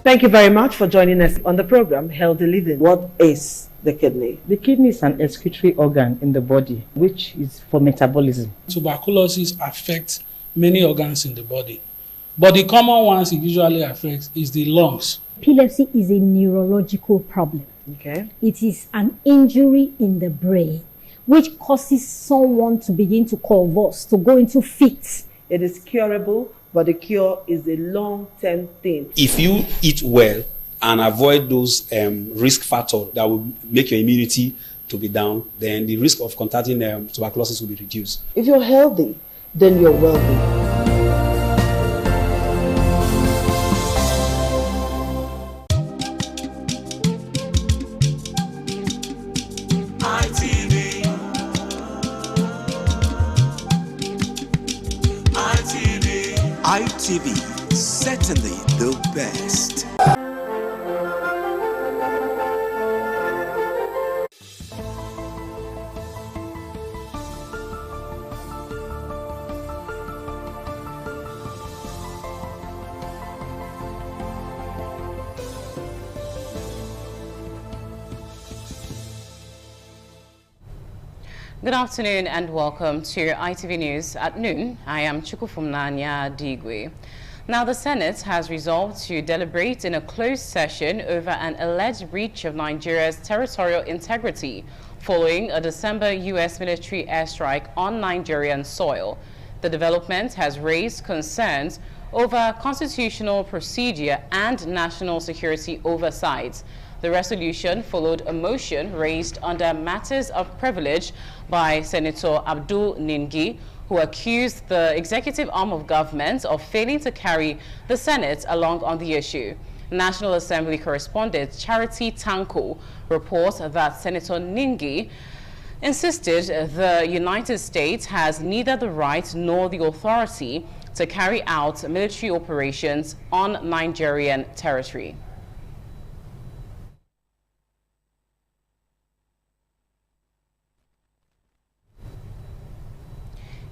Thank you very much for joining us on the program, Healthy Living. What is the kidney? The kidney is an excretory organ in the body, which is for metabolism. Tuberculosis affects many organs in the body, but the common ones it usually affects is the lungs. Epilepsy is a neurological problem. Okay. It is an injury in the brain, which causes someone to begin to convulse, to go into fits. It is curable, but the cure is a long-term thing. If you eat well and avoid those risk factors that will make your immunity to be down, then the risk of contracting tuberculosis will be reduced. If you're healthy, then you're wealthy. ITV, certainly the best. Good afternoon and welcome to ITV News at noon. I am Chukufumnanya Digwe. Now, the Senate has resolved to deliberate in a closed session over an alleged breach of Nigeria's territorial integrity following a December U.S. military airstrike on Nigerian soil. The development has raised concerns over constitutional procedure and national security oversight. The resolution followed a motion raised under matters of privilege by Senator Abdul Ningi, who accused the executive arm of government of failing to carry the Senate along on the issue. National Assembly correspondent Charity Tanko reports that Senator Ningi insisted the United States has neither the right nor the authority to carry out military operations on Nigerian territory.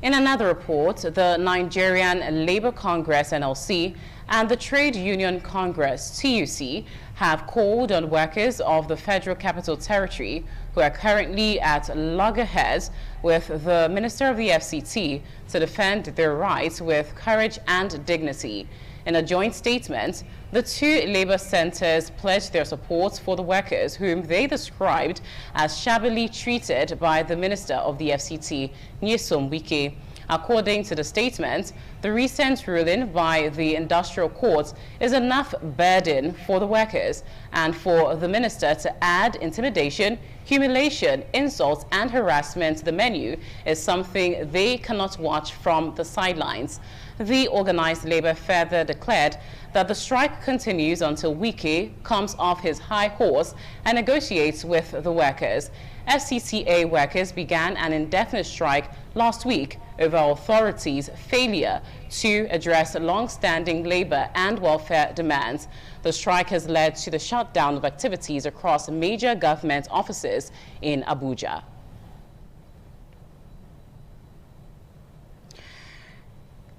In another report, the Nigerian Labour Congress NLC and the Trade Union Congress TUC have called on workers of the Federal Capital Territory who are currently at loggerheads with the Minister of the FCT to defend their rights with courage and dignity. In a joint statement, the two labor centers pledged their support for the workers whom they described as shabbily treated by the Minister of the FCT, Nyesom Wike. According to the statement, the recent ruling by the Industrial Court is enough burden for the workers and for the minister to add intimidation, humiliation, insults, and harassment to the menu is something they cannot watch from the sidelines. The organized labor further declared that the strike continues until Wike comes off his high horse and negotiates with the workers. FCTA workers began an indefinite strike last week over authorities' failure to address long-standing labor and welfare demands. The strike has led to the shutdown of activities across major government offices in Abuja.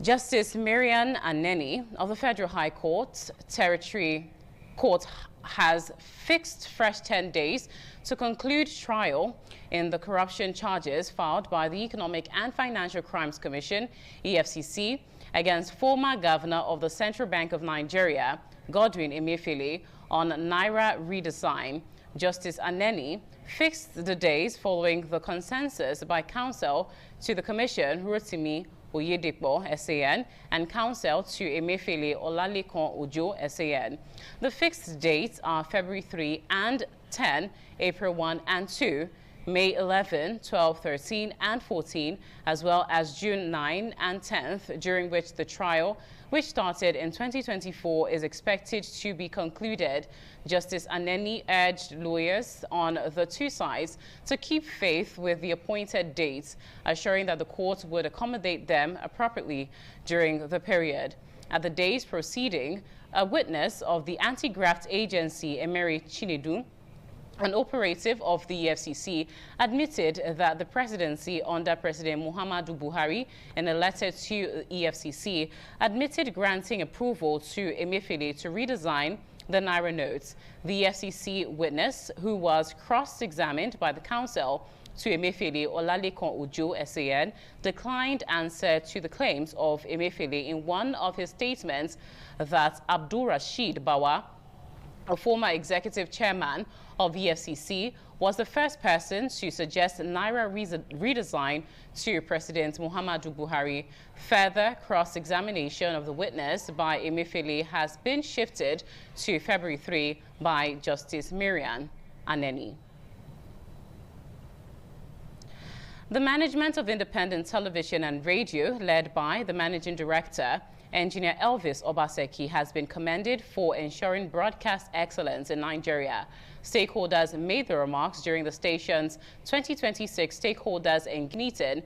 Justice Marian Aneni of the Federal High Court Territory Court has fixed fresh 10 days to conclude trial in the corruption charges filed by the Economic and Financial Crimes Commission, EFCC, against former governor of the Central Bank of Nigeria, Godwin Emefiele, on Naira redesign. Justice Aneni fixed the days following the consensus by counsel to the commission, Rotimi Oyedepo, SAN, and counsel to Emefiele Olalekan Ojo, SAN. The fixed dates are February 3 and 10, April 1 and 2, May 11, 12, 13, and 14, as well as June 9 and 10th, during which the trial, which started in 2024, is expected to be concluded. Justice Aneni urged lawyers on the two sides to keep faith with the appointed dates, assuring that the court would accommodate them appropriately during the period. At the day's proceeding, a witness of the anti-graft agency, Emery Chinedu, an operative of the EFCC, admitted that the presidency under President Muhammadu Buhari, in a letter to EFCC, admitted granting approval to Emefiele to redesign the Naira notes. The FCC witness, who was cross-examined by the counsel to Emefiele, Olalekan Ojo SAN, declined answer to the claims of Emefiele in one of his statements that Abdul Rashid Bawa, a former executive chairman of the FCC, was the first person to suggest Naira redesign to President Muhammadu Buhari. Further cross-examination of the witness by Emefiele has been shifted to February 3 by Justice Marian Aneni. The management of independent television and radio, led by the managing director, Engineer Elvis Obaseki, has been commended for ensuring broadcast excellence in Nigeria. Stakeholders made the remarks during the station's 2026 Stakeholders in meeting.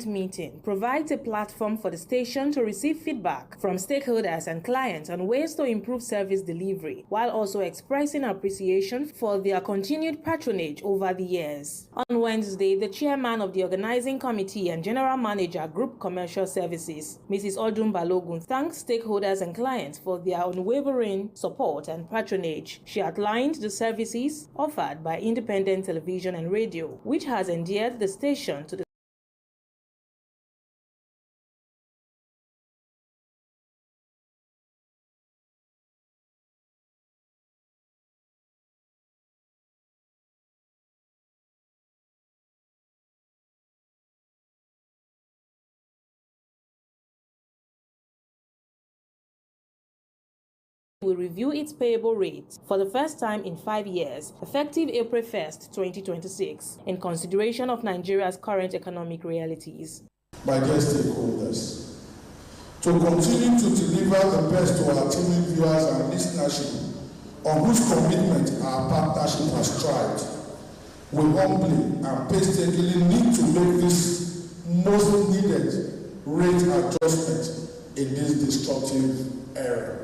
Meeting provides a platform for the station to receive feedback from stakeholders and clients on ways to improve service delivery, while also expressing appreciation for their continued patronage over the years. On Wednesday, the chairman of the organizing committee and general manager, Group Commercial Services, Mrs. Odun Balogun, thanked stakeholders and clients for their unwavering support and patronage. She outlined the services offered by independent television and radio, which has endeared the station to the will review its payable rates for the first time in 5 years, effective April 1st, 2026, in consideration of Nigeria's current economic realities. My dear stakeholders, to continue to deliver the best to our TV viewers and listenership, on whose commitment our partnership has thrived, we humbly and painstakingly need to make this most needed rate adjustment in this disruptive era.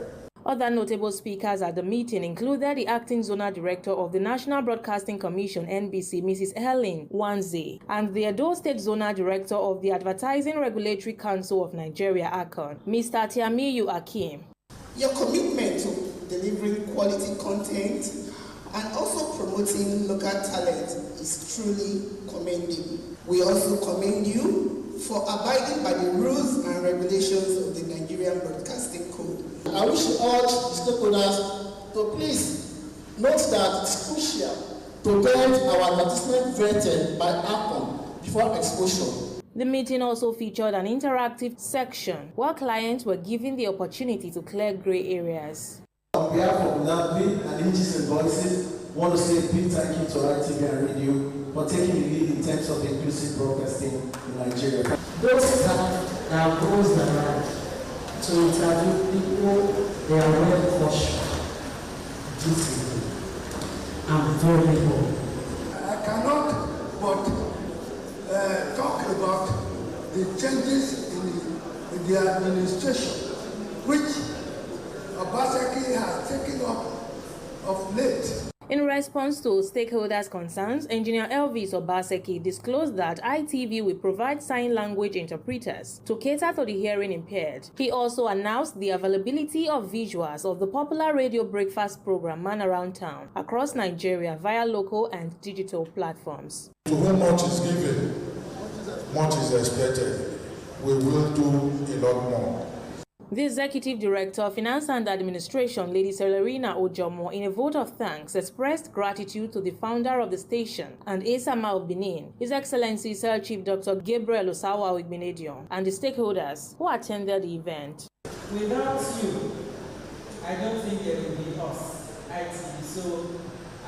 Other notable speakers at the meeting included the acting zonal director of the National Broadcasting Commission, NBC, Mrs. Helen Wanze, and the Edo State zonal director of the Advertising Regulatory Council of Nigeria, ACON, Mr. Tiamiyu Akim. Your commitment to delivering quality content and also promoting local talent is truly commendable. We also commend you for abiding by the rules and regulations of the Nigerian Broadcasting Code. I wish to urge the stakeholders to please note that it's crucial to get our advertisement vetted by ACON before exposure. The meeting also featured an interactive section where clients were given the opportunity to clear gray areas. On behalf of NABI and Images and Voices, I want to say a big thank you to RTV and radio for taking the lead in terms of inclusive broadcasting in Nigeria. Those staff goes around to interview people, they are well cautious. I'm very good. I cannot but talk about the changes in the administration, which Obaseki has taken up of late. In response to stakeholders' concerns, Engineer Elvis Obaseki disclosed that ITV will provide sign language interpreters to cater to the hearing impaired. He also announced the availability of visuals of the popular radio breakfast program Man Around Town across Nigeria via local and digital platforms. To whom much is given, much is expected. We will do a lot more. The Executive Director of Finance and Administration, Lady Celerina Ojomo, in a vote of thanks, expressed gratitude to the founder of the station and Esama of Benin, His Excellency Sir Chief Dr. Gabriel Osawa Igbenedion, and the stakeholders who attended the event. Without you, I don't think there will be us, ITV. So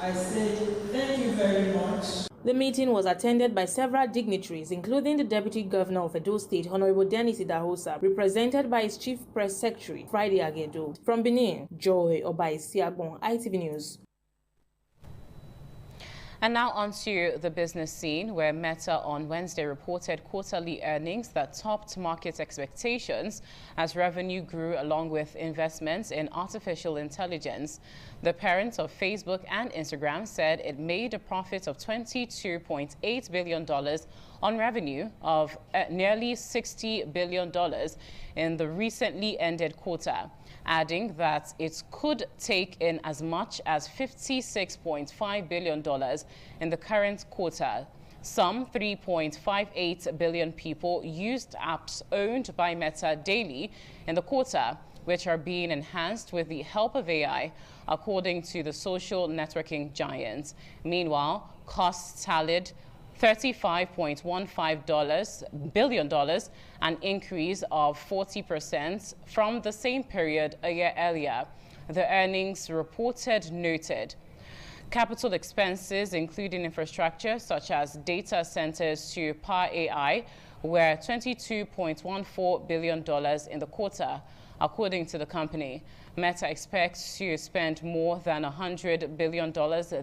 I say thank you very much. The meeting was attended by several dignitaries, including the Deputy Governor of Edo State, Honorable Dennis Idahosa, represented by his Chief Press Secretary, Friday Agedo. From Benin, Joy Obaisiagbon, ITV News. And now onto the business scene, where Meta on Wednesday reported quarterly earnings that topped market expectations as revenue grew along with investments in artificial intelligence. The parent of Facebook and Instagram said it made a profit of $22.8 billion on revenue of nearly $60 billion in the recently ended quarter, adding that it could take in as much as $56.5 billion in the current quarter. Some 3.58 billion people used apps owned by Meta daily in the quarter, which are being enhanced with the help of AI, according to the social networking giants. Meanwhile, costs tallied $35.15 billion, an increase of 40% from the same period a year earlier. The earnings reported noted capital expenses, including infrastructure such as data centers to power AI, were $22.14 billion in the quarter. According to the company, Meta expects to spend more than $100 billion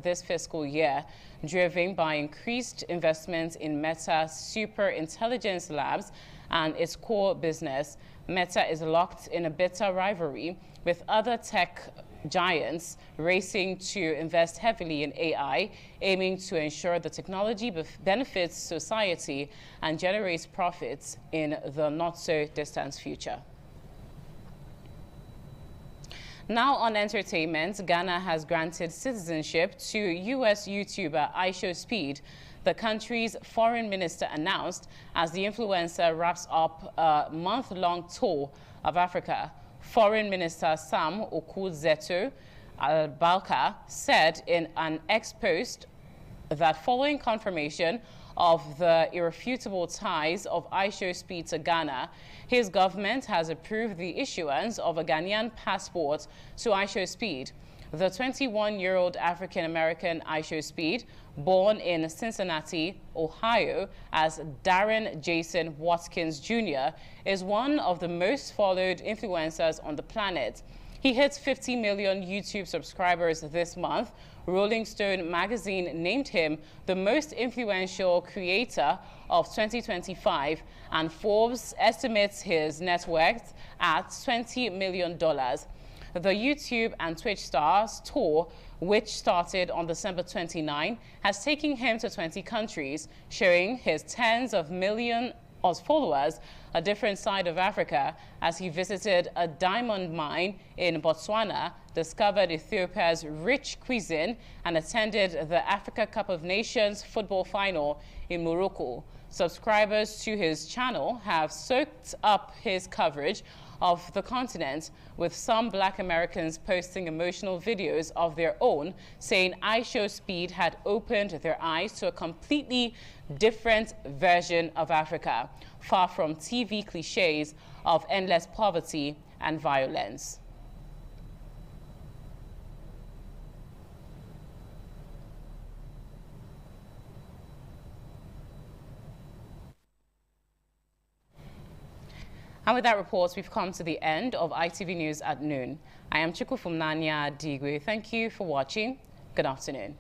this fiscal year, driven by increased investments in Meta's super intelligence labs and its core business. Meta is locked in a bitter rivalry with other tech giants racing to invest heavily in AI, aiming to ensure the technology benefits society and generates profits in the not-so-distant future. Now on entertainment, Ghana has granted citizenship to U.S. YouTuber IShowSpeed, the country's foreign minister announced as the influencer wraps up a month-long tour of Africa. Foreign Minister Sam Okudzeto Albalka said in an ex post that following confirmation of the irrefutable ties of IShowSpeed to Ghana, his government has approved the issuance of a Ghanaian passport to IShowSpeed. The 21-year-old African-American IShowSpeed, born in Cincinnati, Ohio, as Darren Jason Watkins Jr., is one of the most followed influencers on the planet. He hit 50 million YouTube subscribers this month. Rolling Stone magazine named him the most influential creator of 2025, and Forbes estimates his net worth at $20 million. The YouTube and Twitch stars tour, which started on December 29, has taken him to 20 countries, showing his tens of millions of followers a different side of Africa as he visited a diamond mine in Botswana, discovered Ethiopia's rich cuisine, and attended the Africa Cup of Nations football final in Morocco. Subscribers to his channel have soaked up his coverage of the continent, with some Black Americans posting emotional videos of their own, saying IShowSpeed had opened their eyes to a completely different version of Africa, far from TV cliches of endless poverty and violence. And with that report, we've come to the end of ITV News at noon. I am Chukwufumnanya Digwe. Thank you for watching. Good afternoon.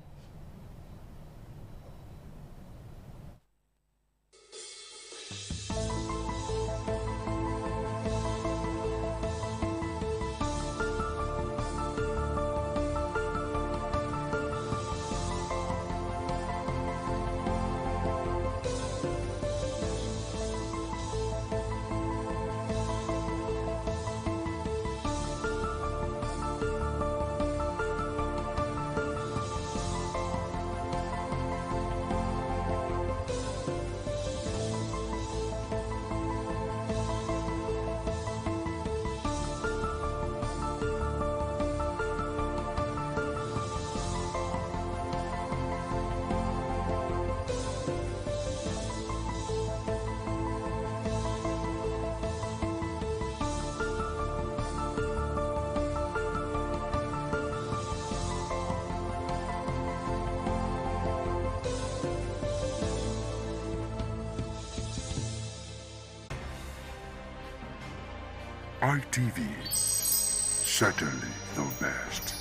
ITV, certainly the best.